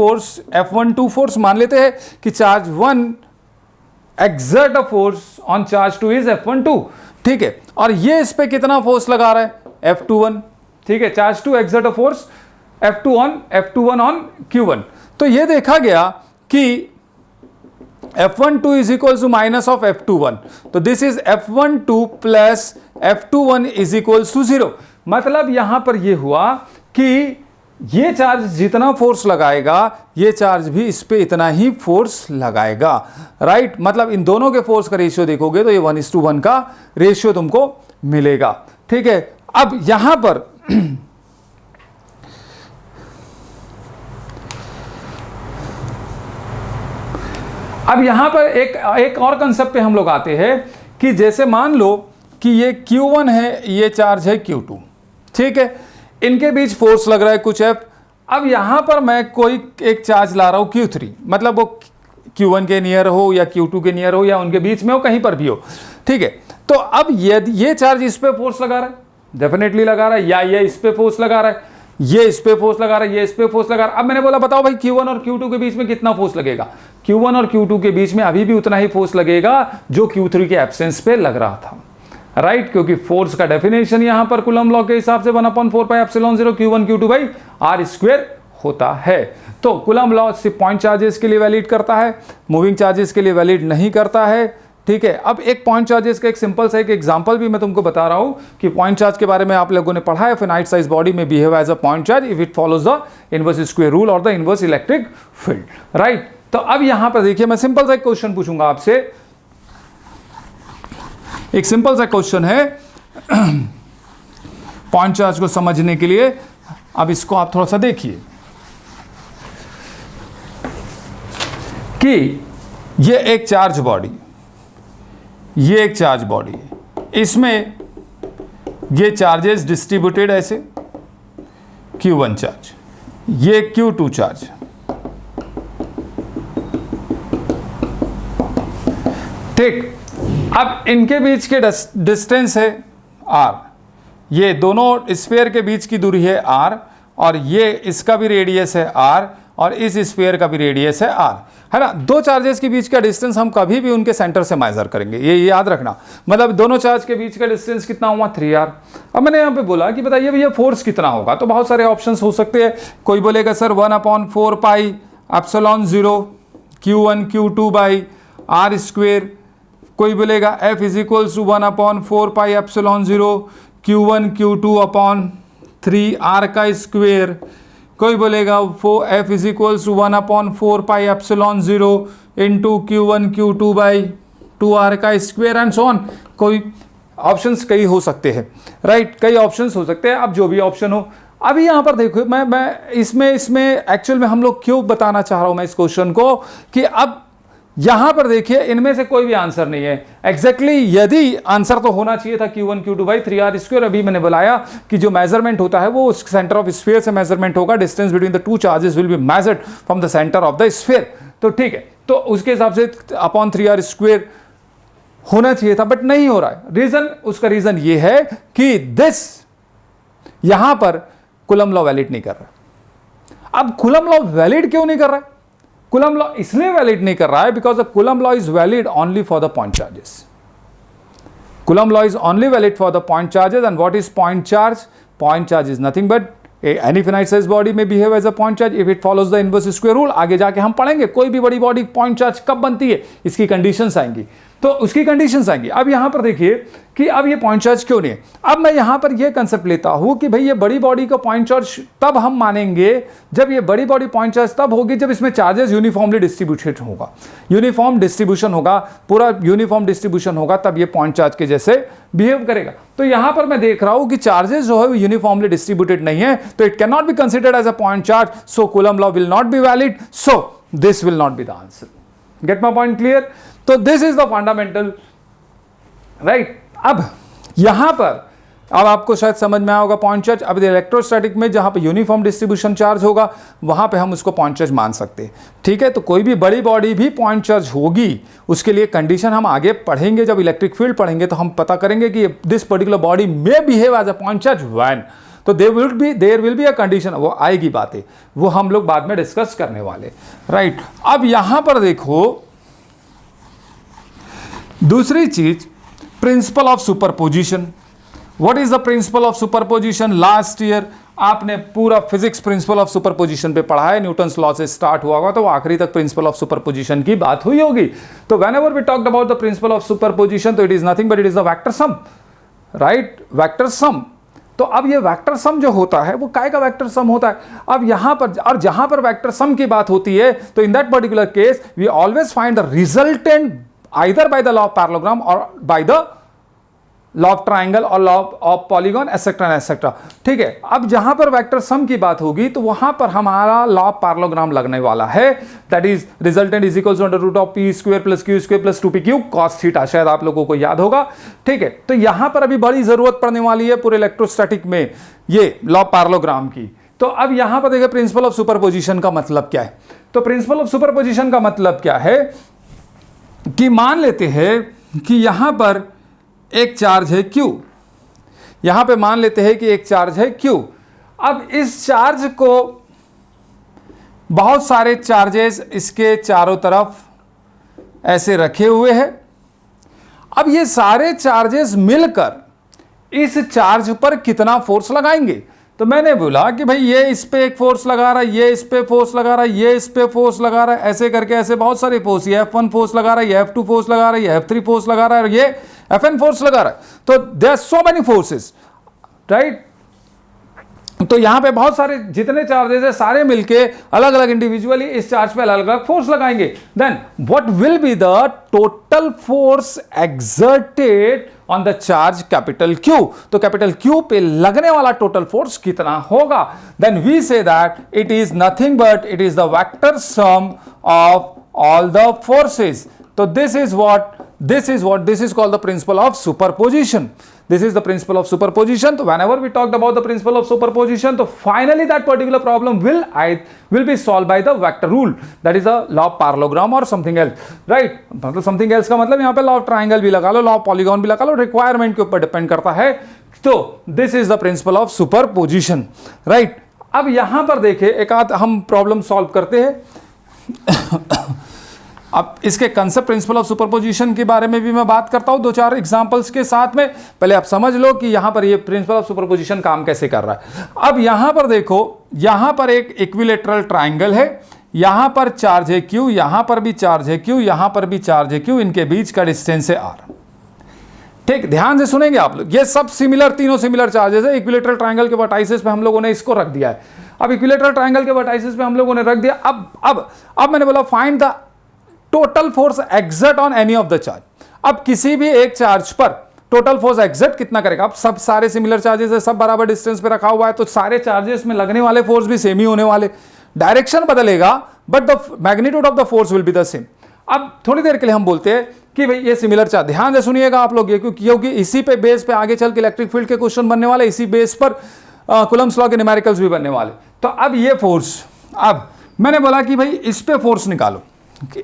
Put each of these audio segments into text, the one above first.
Force F12 force मान लेते हैं कि charge 1 exert a force on charge 2 is F12, ठीक है, और ये इस पे कितना फोर्स लगा रहा है F21, ठीक है, charge 2 exert a force F21 on Q1। तो ये देखा गया कि F12 is equals to minus of F21, तो this is F12 plus F21 is equals to 0। मतलब यहां पर ये हुआ कि ये चार्ज जितना फोर्स लगाएगा ये चार्ज भी इस पे इतना ही फोर्स लगाएगा, राइट। मतलब इन दोनों के फोर्स का रेशियो देखोगे तो ये 1:1 का रेशियो तुमको मिलेगा, ठीक है। अब यहां पर एक और कंसेप्ट पे हम लोग आते हैं कि जैसे मान लो कि ये Q1 है, ये चार्ज है Q2, ठीक है, इनके बीच फोर्स लग रहा है कुछ F। अब यहां पर मैं कोई एक चार्ज ला रहा हूं Q3, मतलब वो Q1 के नियर हो या Q2 के नियर हो या उनके बीच में हो, कहीं पर भी हो, ठीक है। तो अब ये चार्ज इस पे फोर्स लगा रहा है, डेफिनेटली लगा रहा है, या ये इस पे फोर्स लगा रहा है, ये इस पे फोर्स लगा रहा है, ये इस पे फोर्स लगा रहा है। अब मैंने बोला बताओ भाई Q1 और Q2 के बीच में कितना फोर्स लगेगा? Q1 और Q2 के बीच में अभी भी उतना ही फोर्स लगेगा जो Q3 के एब्सेंस पे लग रहा था, राइट, क्योंकि फोर्स का डेफिनेशन यहां पर कूलम्ब लॉ के हिसाब से 1/4πε0 Q1 Q2/r² होता है। तो कूलम्ब लॉ सिर्फ पॉइंट चार्जेस के लिए वैलिड करता है, मूविंग चार्जेस के लिए वैलिड नहीं करता है, ठीक है। अब एक पॉइंट चार्जेस का एक सिंपल सा एक एग्जांपल भी मैं तुमको बता रहा हूं कि पॉइंट चार्ज के बारे में आप लोगों ने पढ़ा है। फिनाइट साइज बॉडी में behave as a point charge if it follows the inverse square rule और the inverse electric field, right. तो अब यहां पर देखिए मैं सिंपल सा एक क्वेश्चन पूछूंगा आपसे, एक सिंपल सा क्वेश्चन है पॉइंट चार्ज को समझने के लिए। अब इसको आप थोड़ा सा देखिए कि ये एक चार्ज बॉडी, ये एक चार्ज बॉडी है, इसमें ये चार्जेस डिस्ट्रीब्यूटेड ऐसे Q1 चार्ज, ये Q2 चार्ज, ठीक। अब इनके बीच के डिस्टेंस है r, ये दोनों स्फीयर के बीच की दूरी है r, और ये इसका भी रेडियस है r, और इस स्फीयर का भी रेडियस है r, है ना। दो चार्जेस के बीच का डिस्टेंस हम कभी भी उनके सेंटर से मेजर करेंगे, ये याद रखना। मतलब दोनों चार्ज के बीच का डिस्टेंस कितना हुआ 3r। अब मैंने यहाँ पे बोला कि बताइए भैया फोर्स कितना होगा, तो बहुत सारे ऑप्शंस हो सकते हैं। कोई बोलेगा सर 1/4πε0 Q1 Q2/r², कोई बोलेगा F is equals to 1/4πε0 Q1 Q2/3r², कोई बोलेगा F is equals to 1/4πε0 into Q1 Q2/2r² and so on. कोई ऑप्शंस कई हो सकते हैं, राइट, कई ऑप्शंस हो सकते हैं। अब जो भी ऑप्शन हो, अभी यहां पर देखो मैं इसमें एक्चुअल में हम लोग क्यों बताना चाह रहा हूं मैं इस क्वेश्चन को कि अब यहां पर देखिए इनमें से कोई भी आंसर नहीं है एग्जैक्टली। यदि आंसर तो होना चाहिए था Q1 Q2/3r²। अभी मैंने बताया कि जो मेजरमेंट होता है वो सेंटर ऑफ स्फीयर से मेजरमेंट होगा, distance between the two charges will be measured from the centre of the sphere. तो ठीक है, तो उसके हिसाब से अपॉन 3r² होना चाहिए था, बट नहीं हो रहा है। रीजन, उसका रीजन ये है कि दिस यहां पर कूलम्ब लॉ वैलिड नहीं कर रहा। अब कूलम्ब लॉ वैलिड क्यों नहीं कर रहा है? कूलम्ब लॉ इसलिए वैलिड नहीं कर रहा है because the coulomb law is valid only for the point charges. Coulomb law is only valid for the point charges. And what is point charge? Point charge is nothing but any finite size body may behave as a point charge if it follows the inverse square rule। आगे जाके हम पढ़ेंगे कोई भी बड़ी body point charge कब बनती है, इसकी कंडीशंस आएंगी, तो उसकी कंडीशंस आएंगी। अब यहां पर देखिए कि अब ये पॉइंट चार्ज क्यों नहीं है। अब मैं यहां पर ये कंसेप्ट लेता हूं कि भाई ये बड़ी बॉडी का पॉइंट चार्ज तब हम मानेंगे जब ये बड़ी बॉडी पॉइंट चार्ज तब होगी जब इसमें चार्जेस यूनिफॉर्मली डिस्ट्रीब्यूटेड होगा, यूनिफॉर्म डिस्ट्रीब्यूशन होगा, पूरा यूनिफॉर्म डिस्ट्रीब्यूशन होगा, तब ये पॉइंट चार्ज के जैसे बिहेव करेगा। तो यहां पर मैं देख रहा हूं कि चार्जेस जो है वो यूनिफॉर्मली डिस्ट्रीब्यूटेड नहीं है, तो it can not be considered as a point charge, so Coulomb law will not be valid, so this will not be the answer. Get my point clear? तो this is the fundamental, right. अब यहां पर अब आपको शायद समझ में आया होगा पॉइंट चार्ज। अब इलेक्ट्रोस्टैटिक में जहां पे यूनिफॉर्म डिस्ट्रीब्यूशन चार्ज होगा वहां पे हम उसको पॉइंट चार्ज मान सकते हैं, ठीक है। तो कोई भी बड़ी बॉडी भी पॉइंट चार्ज होगी, उसके लिए कंडीशन हम आगे पढ़ेंगे, जब इलेक्ट्रिक फील्ड पढ़ेंगे तो हम पता करेंगे कि दिस पर्टिकुलर बॉडी में behave as a point charge when. तो तो there will be a condition, वो आएगी बातें, वो हम लोग बाद में डिस्कस करने वाले, राइट। अब यहां पर देखो दूसरी चीज, principal of superposition. What is the principle of superposition? Last year आपने पूरा फिजिक्स प्रिंसिपल ऑफ सुपरपोजिशन पे पढ़ा है, न्यूटन्स लॉ से स्टार्ट हुआ होगा, तो आखिरी तक प्रिंसिपल ऑफ सुपरपोजिशन की बात हुई होगी। तो whenever we talked about the principle of superposition, तो it is nothing but it is the vector sum, right, vector sum. तो अब ये वेक्टर सम जो होता है वो काय का वेक्टर सम होता है? अब यहां पर, और जहां पर वेक्टर सम की बात होती है, तो in that particular case we always find the resultant either by the law of parallelogram or by the law of triangle or law of polygon etc etc, ठीक है। अब जहां पर वेक्टर सम की बात होगी तो वहां पर हमारा लॉ ऑफ पैरेललोग्राम लगने वाला है, that is resultant is equal to under root of P square plus Q square plus 2p cube cos theta, शायद आप लोगों को याद होगा, ठीक है। तो यहां पर अभी बड़ी जरूरत पड़ने वाली है पूरे इलेक्ट्रोस्टैटिक में ये लॉ ऑफ पैरेललोग्राम की। तो अब यहां पर देखिए प्रिंसिपल ऑफ सुपरपोजिशन का मतलब क्या है? तो प्रिंसिपल ऑफ सुपरपोजिशन का मतलब क्या है कि मान लेते हैं कि यहां पर एक चार्ज है Q, यहां पे मान लेते हैं कि एक चार्ज है Q। अब इस चार्ज को बहुत सारे चार्जेस इसके चारों तरफ ऐसे रखे हुए हैं। अब ये सारे चार्जेस मिलकर इस चार्ज पर कितना फोर्स लगाएंगे? तो मैंने बोला कि भाई ये इस पे एक फोर्स लगा रहा है, ये इस पे फोर्स लगा रहा है, ये इस पे फोर्स लगा रहा है, ऐसे करके ऐसे बहुत सारे फोर्स, ये F1 फोर्स लगा रहा है, ये F2 फोर्स लगा रहा है, ये F3 फोर्स लगा रहा है और ये Fn फोर्स लगा रहा है। तो there are so many forces, right. तो यहां पे बहुत सारे जितने चार्जेस है सारे मिलके अलग अलग इंडिविजुअली इस चार्ज पे अलग अलग फोर्स लगाएंगे। Then what will be the total force exerted on the charge capital Q? तो कैपिटल Q पे लगने वाला टोटल फोर्स कितना होगा? Then we say that it is nothing but it is the vector sum of all the forces. तो this is called the principle of superposition. This is the principle of superposition. So whenever we talked about the principle of superposition, so finally that particular problem will be solved by the vector rule. That is the law of parallelogram or something else, right? मतलब something else का मतलब यहाँ पे law of triangle भी लगा लो, law of polygon भी लगा लो, requirement के ऊपर depend करता है। तो this is the principle of superposition, right? अब यहाँ पर देखें एक आध हम problem solve करते हैं। अब इसके कंसेप्ट प्रिंसिपल ऑफ सुपरपोजिशन के बारे में भी मैं बात करता हूं दो चार एग्जांपल्स के साथ में। पहले आप समझ लो कि यहां पर ये प्रिंसिपल ऑफ सुपरपोजिशन काम कैसे कर रहा है। अब यहां पर देखो, यहां पर एक इक्विलेटरल ट्राइंगल है, यहां पर चार्ज है Q, यहां पर भी चार्ज है Q, यहां पर भी चार्ज है Q, इनके बीच का डिस्टेंस है R। ठीक, ध्यान से सुनेंगे आप लोग, ये सब सिमिलर, तीनों सिमिलर चार्जेस है। इक्विलेटरल ट्राइंगल के वर्टाइसेस पे हम लोगों ने इसको रख दिया है। अब इक्विलेटरल ट्राइंगल के वर्टाइसेस पे हम लोगों ने रख दिया। अब मैंने बोला find the total force exert on any of the charge. अब किसी भी एक चार्ज पर टोटल फोर्स एक्सर्ट कितना करेगा? अब सब सारे सिमिलर चार्जेस है, सब बराबर डिस्टेंस पे रखा हुआ है, तो सारे चार्जेस में लगने वाले फोर्स भी सेम ही होने वाले। डायरेक्शन बदलेगा but the magnitude of the force will be the same. अब थोड़ी देर के लिए हम बोलते हैं कि भाई ये सिमिलर चार्ज, ध्यान से सुनिएगा आप लोग ये, क्योंकि इसी पे बेस पे आगे चल के इलेक्ट्रिक फील्ड के क्वेश्चन बनने वाले, इसी बेस पर कूलम्ब्स लॉ के न्यूमेरिकल्स भी बनने वाले। तो अब ये फोर्स, अब मैंने बोला कि भाई इस पे फोर्स निकालो,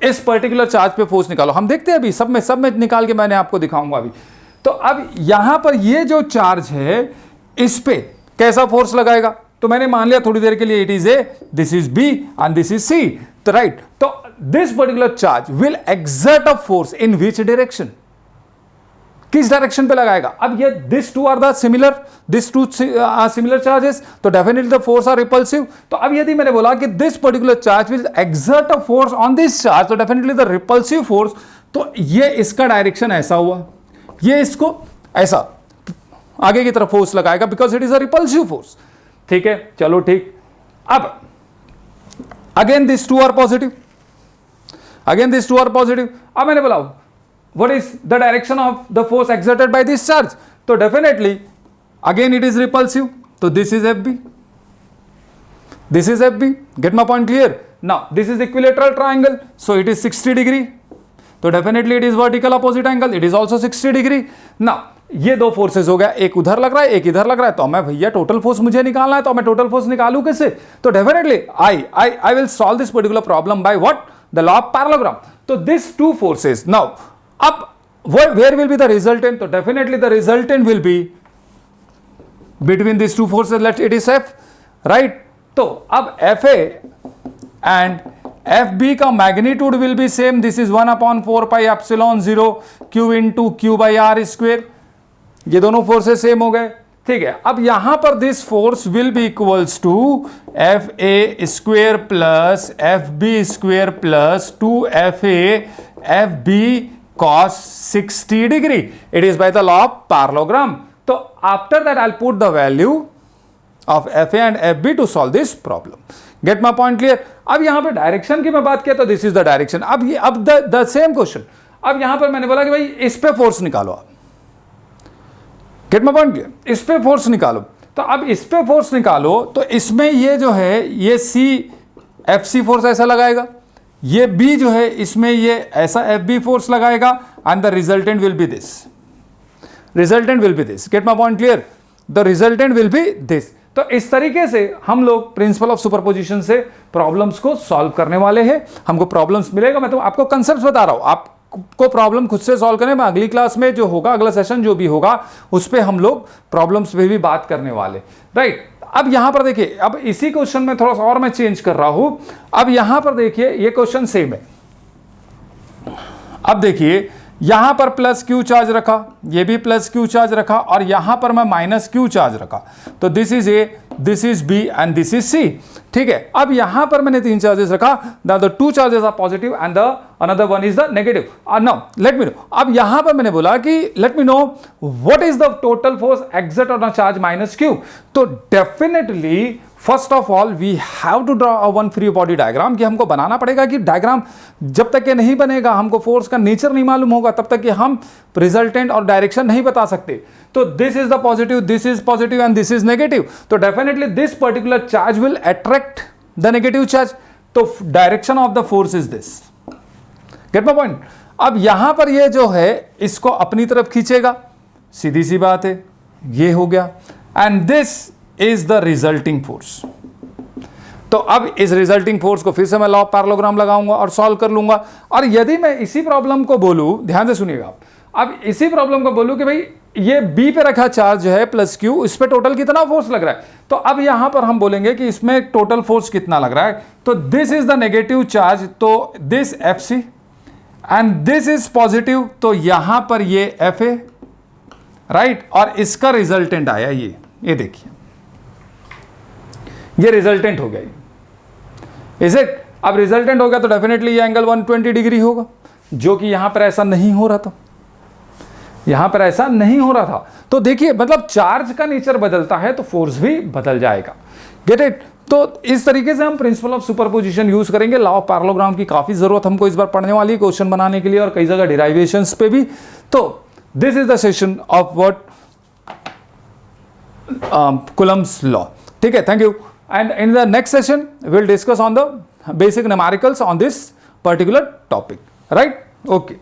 इस पर्टिकुलर चार्ज पे फोर्स निकालो। हम देखते हैं अभी सब में निकाल के मैंने आपको दिखाऊंगा अभी। तो अब यहां पर ये जो चार्ज है इस पे कैसा फोर्स लगाएगा? तो मैंने मान लिया थोड़ी देर के लिए it is A, this is B and this is C, तो राइट। तो this particular charge will exert a force in which direction? किस डायरेक्शन पे लगाएगा? अब ये this two are the similar, this two similar charges, तो definitely the force are repulsive. तो अब यदि मैंने बोला कि this particular charge will exert a force on this charge, तो डेफिनेटली द रिपल्सिव फोर्स, तो ये इसका डायरेक्शन ऐसा हुआ, ये इसको ऐसा आगे की तरफ फोर्स लगाएगा because it is a repulsive force. ठीक है, चलो ठीक। अब again this two are positive, again this two are positive. अब मैंने बोला what is the direction of the force exerted by this charge? So definitely again it is repulsive, so this is FB, this is FB, get my point clear? Now this is equilateral triangle, so it is 60 degree, so definitely it is vertical opposite angle, it is also 60 degree. Now ये दो forces हो गया, एक उधर लग रहा है एक इधर लग रहा है, तो मैं भैया टोटल फोर्स मुझे निकालना है, तो मैं टोटल फोर्स निकालूं कैसे? तो definitely I will solve this particular problem by what? The law of parallelogram. So these two forces, now अब where will be the resultant? तो definitely the resultant will be between these two forces, let it is F, right? तो अब FA and FB का magnitude will be same, this is 1/4 pi epsilon 0 Q into Q by R square, ये दोनों forces same हो गए, ठीक है। अब यहां पर this force will be equals to FA square plus FB square plus 2FA FB cos 60 degree, it is by the law of parallelogram. तो after that I will put the value of FA and FB to solve this problem. Get my point clear? अब यहां पे direction की मैं बात किया तो this is the direction. अब द सेम क्वेश्चन, अब यहां पर मैंने बोला कि भाई इस पे फोर्स निकालो आप। Gate my point clear? इस पे फोर्स निकालो, तो अब इस पे फोर्स निकालो तो इसमें ये जो है ये FC फोर्स ऐसा लगाएगा, ये B जो है इसमें ये ऐसा FB फोर्स लगाएगा, and the resultant will be this, resultant will be this. Get my point clear? The resultant will be this. तो इस तरीके से हम लोग प्रिंसिपल ऑफ सुपरपोजिशन से प्रॉब्लम्स को सॉल्व करने वाले हैं। हमको प्रॉब्लम्स मिलेगा, मैं तो आपको कंसेप्ट बता रहा हूं, आपको प्रॉब्लम खुद से सॉल्व करने में अगली क्लास में जो होगा, अगला सेशन जो भी होगा उस पे हम लोग प्रॉब्लम्स पे भी बात करने वाले, राइट। अब यहां पर देखिए, अब इसी क्वेश्चन में थोड़ा सा और मैं चेंज कर रहा हूं। अब यहां पर देखिए ये क्वेश्चन सेम है, अब देखिए यहां पर प्लस Q चार्ज रखा, ये भी प्लस Q चार्ज रखा, और यहां पर मैं माइनस Q चार्ज रखा, तो this is A, this is B and this is C, ठीक है। अब यहां पर मैंने 3 चार्जेस रखा, the 2 charges are positive and the another one is the negative. Now let me know, अब यहां पर मैंने बोला कि let me know what is the total force exert on a charge minus Q। तो definitely first of all we have to draw a one free body diagram, कि हमको बनाना पड़ेगा, कि डायग्राम जब तक ये नहीं बनेगा, हमको फोर्स का नेचर नहीं मालूम होगा, तब तक कि हम रिजल्टेंट और डायरेक्शन नहीं बता सकते। तो this is the positive, this is positive and this is negative, तो definitely this particular charge will attract the negative charge, तो direction of the force is this. Get my point? अब यहां पर ये जो है इसको अपनी तरफ खींचेगा, सीधी सी बात है, ये हो गया, and this is the resulting force. तो अब इस रिजल्टिंग फोर्स को फिर से मैं लॉ ऑफ पैरेललोग्राम लगाऊंगा और सॉल्व कर लूंगा। और यदि मैं इसी प्रॉब्लम को बोलूं, ध्यान से सुनिएगा, अब इसी प्रॉब्लम को बोलूं कि भाई ये B पे रखा चार्ज है प्लस Q, इस पे टोटल कितना फोर्स लग रहा है, तो अब यहां पर हम बोलेंगे कि इसमें टोटल फोर्स कितना लग रहा है, तो this is the negative charge, तो this FC and this is positive, तो यहां पर ये FA, राइट, और इसका रिजल्टेंट आया ये देखिए, ये रिजल्टेंट हो गया, इज इट? अब रिजल्टेंट हो गया तो डेफिनेटली ये एंगल 120 डिग्री होगा, जो कि यहां पर ऐसा नहीं हो रहा था, यहां पर ऐसा नहीं हो रहा था। तो देखिए, मतलब चार्ज का नेचर बदलता है तो फोर्स भी बदल जाएगा। Get it? तो इस तरीके से हम प्रिंसिपल ऑफ सुपरपोजिशन यूज करेंगे। लॉ ऑफ पैरेललोग्राम की काफी जरूरत हमको इस बार पढ़ने वाली है, क्वेश्चन बनाने के लिए और कई जगह डिराइवेशंस पे भी। तो this is the session of what Coulomb's law, ठीक है। Thank you, and in the next session we'll discuss on the basic numericals on this particular topic, right? Okay.